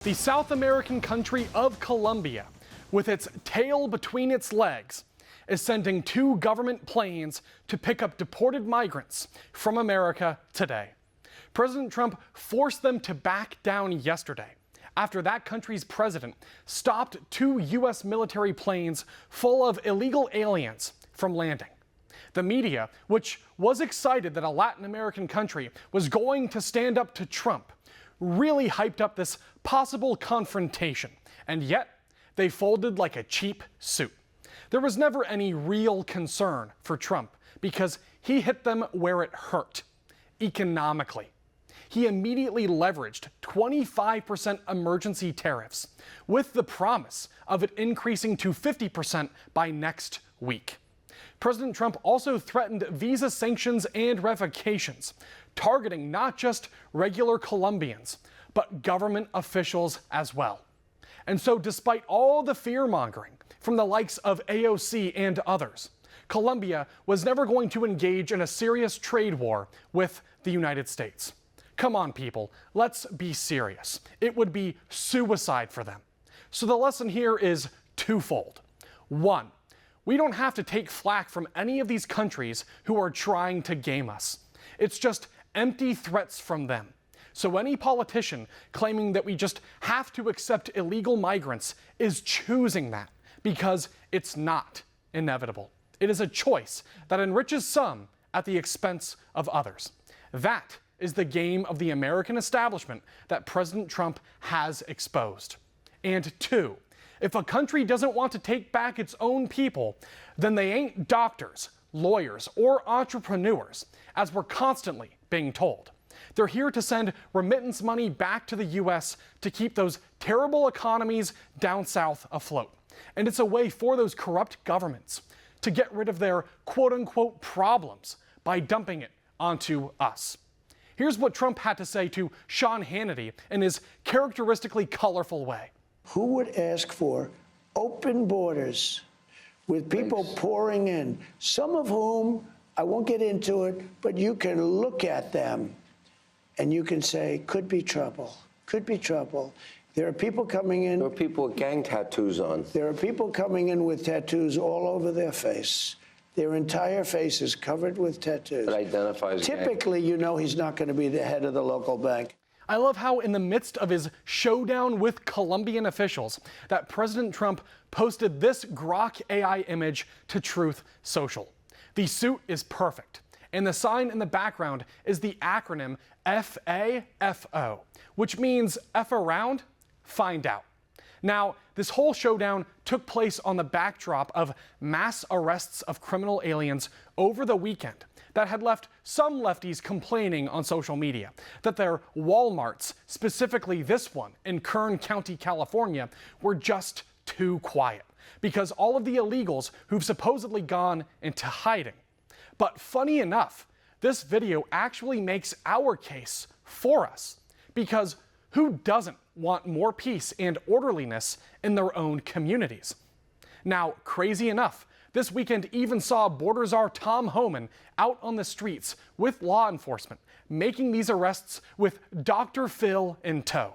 The South American country of Colombia, with its tail between its legs, is sending 2 government planes to pick up deported migrants from America today. President Trump forced them to back down yesterday after that country's president stopped 2 U.S. military planes full of illegal aliens from landing. The media, which was excited that a Latin American country was going to stand up to Trump, really hyped up this possible confrontation, and yet they folded like a cheap suit. There was never any real concern for Trump because he hit them where it hurt, economically. He immediately leveraged 25% emergency tariffs with the promise of it increasing to 50% by next week. President Trump also threatened visa sanctions and revocations, targeting not just regular Colombians, but government officials as well. And so despite all the fear-mongering from the likes of AOC and others, Colombia was never going to engage in a serious trade war with the United States. Come on, people, let's be serious. It would be suicide for them. So the lesson here is twofold. 1, we don't have to take flack from any of these countries who are trying to game us. It's just empty threats from them. So any politician claiming that we just have to accept illegal migrants is choosing that because it's not inevitable. It is a choice that enriches some at the expense of others. That is the game of the American establishment that President Trump has exposed. And 2, if a country doesn't want to take back its own people, then they ain't doctors, lawyers, or entrepreneurs, as we're constantly being told. They're here to send remittance money back to the U.S. to keep those terrible economies down south afloat. And it's a way for those corrupt governments to get rid of their quote-unquote problems by dumping it onto us. Here's what Trump had to say to Sean Hannity in his characteristically colorful way. Who would ask for open borders with people pouring in, some of whom, I won't get into it, but you can look at them and you can say, could be trouble, could be trouble. There are people coming in. There are people with gang tattoos on. There are people coming in with tattoos all over their face. Their entire face is covered with tattoos. That identifies Typically, you know he's not going to be the head of the local bank. I love how in the midst of his showdown with Colombian officials that President Trump posted this Grok AI image to Truth Social. The suit is perfect, and the sign in the background is the acronym FAFO, which means F around, find out. Now, this whole showdown took place on the backdrop of mass arrests of criminal aliens over the weekend that had left some lefties complaining on social media that their Walmarts, specifically this one in Kern County, California, were just too quiet because all of the illegals who've supposedly gone into hiding. But funny enough, this video actually makes our case for us because who doesn't want more peace and orderliness in their own communities? Now, crazy enough, this weekend even saw border czar Tom Homan out on the streets with law enforcement, making these arrests with Dr. Phil in tow.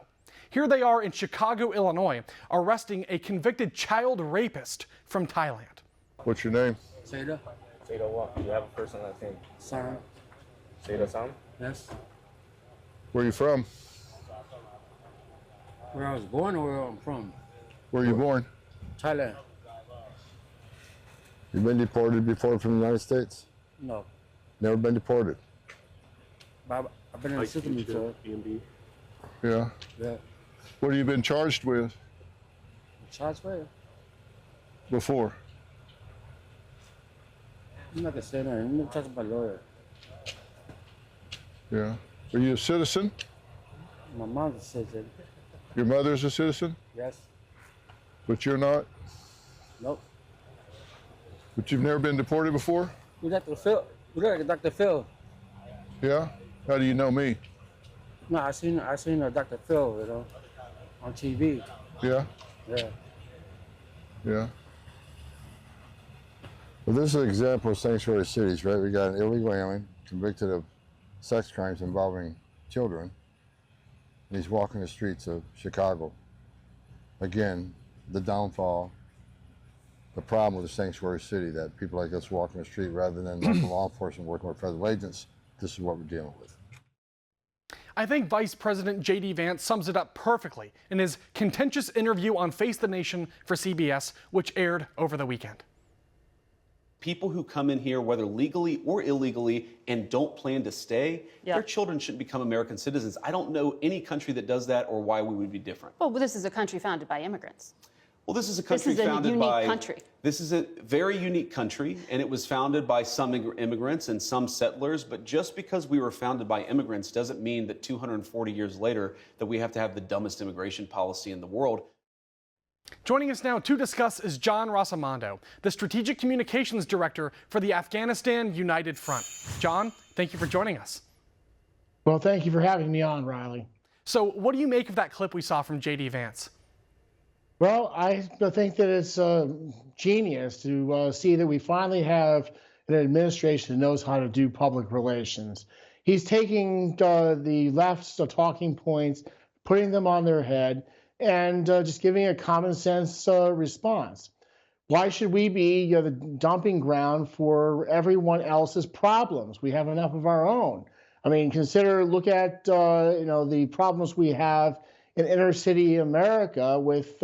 Here they are in Chicago, Illinois, arresting a convicted child rapist from Thailand. What's your name? Seda. Seda what? You have a first and last name. Sam. Seda Sam? Yes. Where are you from? Where I was born or where I'm from? Where are you born? Thailand. You've been deported before from the United States? No. Never been deported? But I've been in the system before. EMB. Yeah. Yeah. What have you been charged with Charge where? before? I'm not gonna say that. I'm gonna talk to my lawyer. Yeah. Are you a citizen? My mom's a citizen. Your mother's a citizen? Yes. But you're not? Nope. But you've never been deported before? We Dr. Phil. We look like Dr. Phil. Yeah? How do you know me? No, I seen Dr. Phil, you know, on TV. Yeah? Yeah. Yeah. Well, this is an example of sanctuary cities, right? We got an illegal alien convicted of sex crimes involving children. and he's walking the streets of Chicago. Again, the downfall, the problem with the sanctuary city, that people like us walking the street rather than local law enforcement working with federal agents. This is what we're dealing with. I think Vice President J.D. Vance sums it up perfectly in his contentious interview on Face the Nation for CBS, which aired over the weekend. People who come in here, whether legally or illegally, and don't plan to stay, Yep. their children shouldn't become American citizens. I don't know any country that does that or why we would be different. Well, this is a country founded by immigrants. Well, this is a country This is a founded unique by. country. This is a very unique country, and it was founded by some immigrants and some settlers. But just because we were founded by immigrants doesn't mean that 240 years later that we have to have the dumbest immigration policy in the world. Joining us now to discuss is John Rossomando, the Strategic Communications Director for the Afghanistan United Front. John, thank you for joining us. Well, thank you for having me on, Riley. So what do you make of that clip we saw from J.D. Vance? Well, I think that it's genius to see that we finally have an administration that knows how to do public relations. He's taking the left's talking points, putting them on their head, and just giving a common sense response. Why should we be the dumping ground for everyone else's problems? We have enough of our own. I mean, look at the problems we have in inner city America with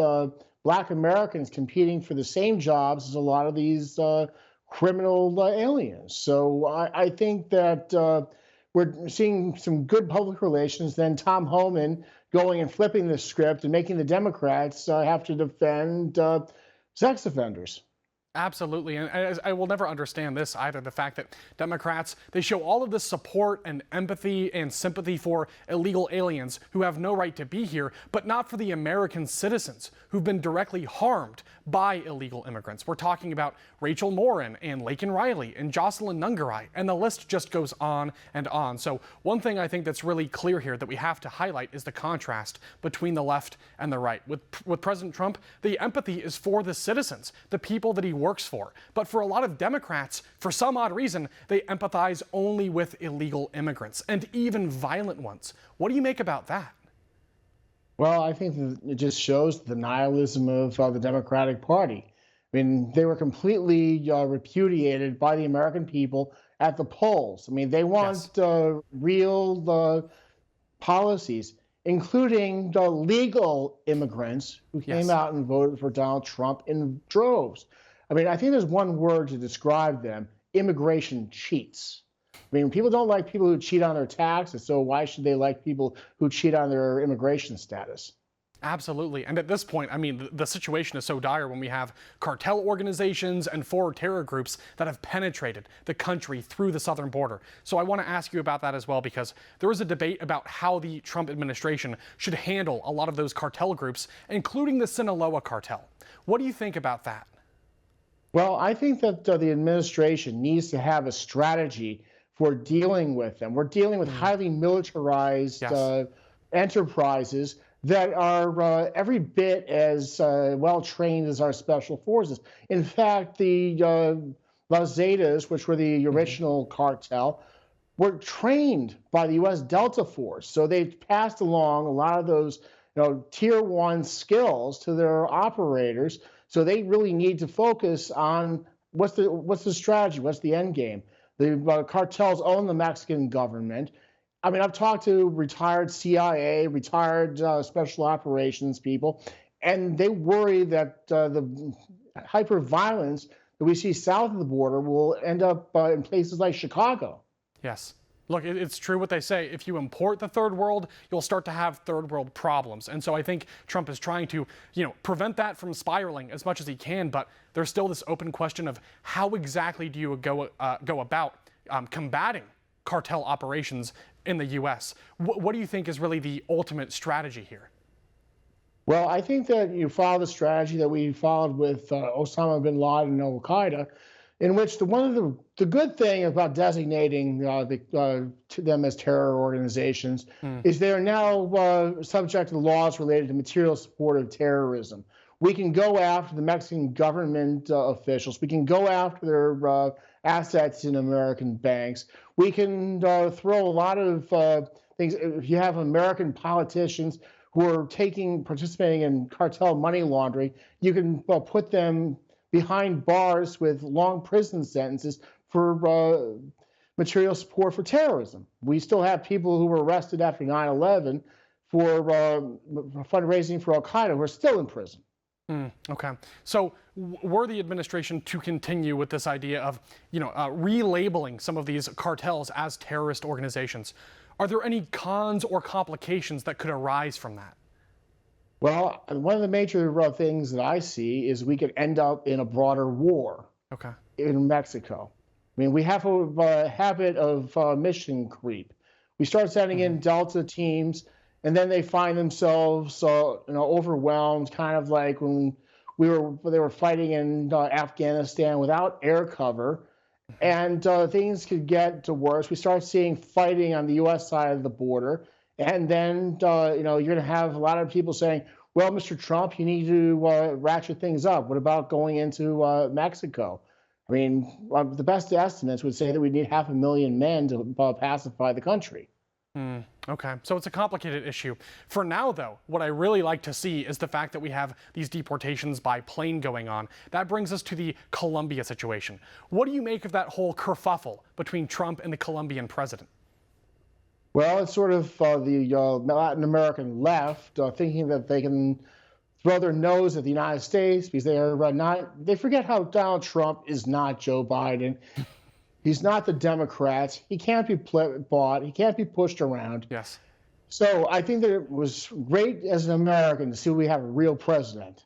Black Americans competing for the same jobs as a lot of these criminal aliens. So I think that we're seeing some good public relations. Then Tom Homan going and flipping the script and making the Democrats have to defend sex offenders. Absolutely, and I will never understand this either, the fact that Democrats, they show all of this support and empathy and sympathy for illegal aliens who have no right to be here, but not for the American citizens who've been directly harmed by illegal immigrants. We're talking about Rachel Morin and Laken Riley and Jocelyn Nungarai, and the list just goes on and on. So one thing I think that's really clear here that we have to highlight is the contrast between the left and the right. With President Trump, the empathy is for the citizens, the people that he works for. But for a lot of Democrats, for some odd reason, they empathize only with illegal immigrants, and even violent ones. What do you make about that? Well, I think that it just shows the nihilism of the Democratic Party. I mean, they were completely repudiated by the American people at the polls. I mean, they want real policies, including the legal immigrants who came out and voted for Donald Trump in droves. I mean, I think there's one word to describe them: immigration cheats. I mean, people don't like people who cheat on their taxes, so why should they like people who cheat on their immigration status? Absolutely. And at this point, I mean, the situation is so dire when we have cartel organizations and foreign terror groups that have penetrated the country through the southern border. So I want to ask you about that as well, because there is a debate about how the Trump administration should handle a lot of those cartel groups, including the Sinaloa cartel. What do you think about that? Well, I think that the administration needs to have a strategy for dealing with them. We're dealing with highly militarized enterprises that are every bit as well trained as our special forces. In fact, the Las Zetas, which were the original cartel, were trained by the U.S. Delta Force. So they passed along a lot of those tier one skills to their operators. So they really need to focus on what's the strategy, what's the end game. The cartels own the Mexican government. I mean, I've talked to retired CIA, retired special operations people, and they worry that the hyper-violence that we see south of the border will end up in places like Chicago. Yes. Look, it's true what they say. If you import the third world, you'll start to have third world problems. And so I think Trump is trying to, prevent that from spiraling as much as he can. But there's still this open question of how exactly do you go about combating cartel operations in the U.S. What do you think is really the ultimate strategy here? Well, I think that you follow the strategy that we followed with Osama bin Laden and Al-Qaeda, in which one of the good thing about designating them as terror organizations is they are now subject to the laws related to material support of terrorism. We can go after the Mexican government officials. We can go after their assets in American banks. We can throw a lot of things. If you have American politicians who are participating in cartel money laundering, you can put them behind bars with long prison sentences for material support for terrorism. We still have people who were arrested after 9/11 for fundraising for Al Qaeda who are still in prison. Okay. So were the administration to continue with this idea of, relabeling some of these cartels as terrorist organizations, are there any cons or complications that could arise from that? Well, one of the major things that I see is we could end up in a broader war in Mexico. I mean, we have a habit of mission creep. We start sending in Delta teams, and then they find themselves, overwhelmed, kind of like when they were fighting in Afghanistan without air cover, and things could get worse. We start seeing fighting on the U.S. side of the border, and then you're going to have a lot of people saying, "Well, Mr. Trump, you need to ratchet things up. What about going into Mexico?" I mean, the best estimates would say that we need 500,000 men to pacify the country. Okay, so it's a complicated issue. For now, though, what I really like to see is the fact that we have these deportations by plane going on. That brings us to the Colombia situation. What do you make of that whole kerfuffle between Trump and the Colombian president? Well, it's sort of the Latin American left thinking that they can throw their nose at the United States because they forget how Donald Trump is not Joe Biden. He's not the Democrats. He can't be bought. He can't be pushed around. Yes. So I think that it was great as an American to see we have a real president.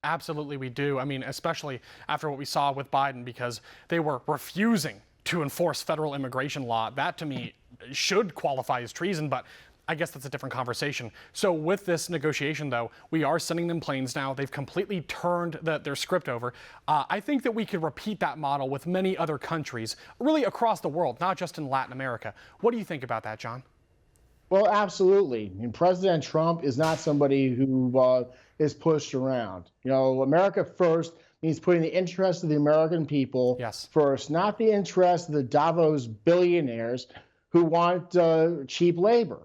Absolutely, we do. I mean, especially after what we saw with Biden, because they were refusing to enforce federal immigration law. That, to me, should qualify as treason, but I guess that's a different conversation. So with this negotiation, though, we are sending them planes now. They've completely turned their script over. I think that we could repeat that model with many other countries, really across the world, not just in Latin America. What do you think about that, John? Well, absolutely. I mean, President Trump is not somebody who is pushed around. America first means putting the interests of the American people first, not the interests of the Davos billionaires who want cheap labor.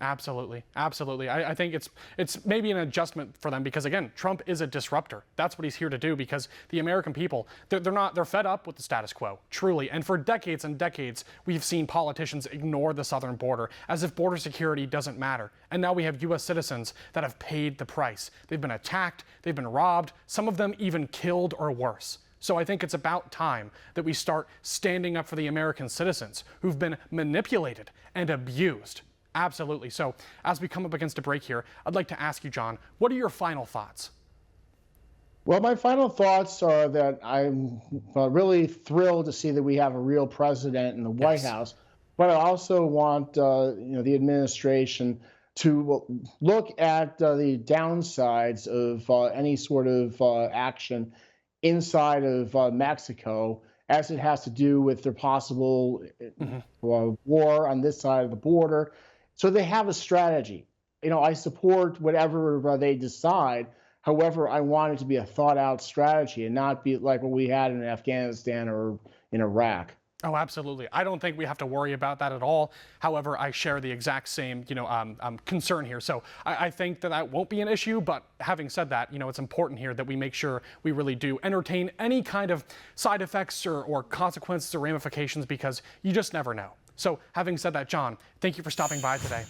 Absolutely. Absolutely. I think it's maybe an adjustment for them because, again, Trump is a disruptor. That's what he's here to do because the American people, they're fed up with the status quo, truly. And for decades and decades, we've seen politicians ignore the southern border as if border security doesn't matter. And now we have U.S. citizens that have paid the price. They've been attacked, they've been robbed, some of them even killed or worse. So I think it's about time that we start standing up for the American citizens who've been manipulated and abused. Absolutely. So as we come up against a break here, I'd like to ask you, John, what are your final thoughts? Well, my final thoughts are that I'm really thrilled to see that we have a real president in the White House, but I also want the administration to look at the downsides of any sort of action inside of Mexico as it has to do with their possible war on this side of the border. So they have a strategy. I support whatever they decide. However, I want it to be a thought-out strategy and not be like what we had in Afghanistan or in Iraq. Oh, absolutely. I don't think we have to worry about that at all. However, I share the exact same, concern here. So I think that won't be an issue. But having said that, it's important here that we make sure we really do entertain any kind of side effects or consequences or ramifications because you just never know. So having said that, John, thank you for stopping by today.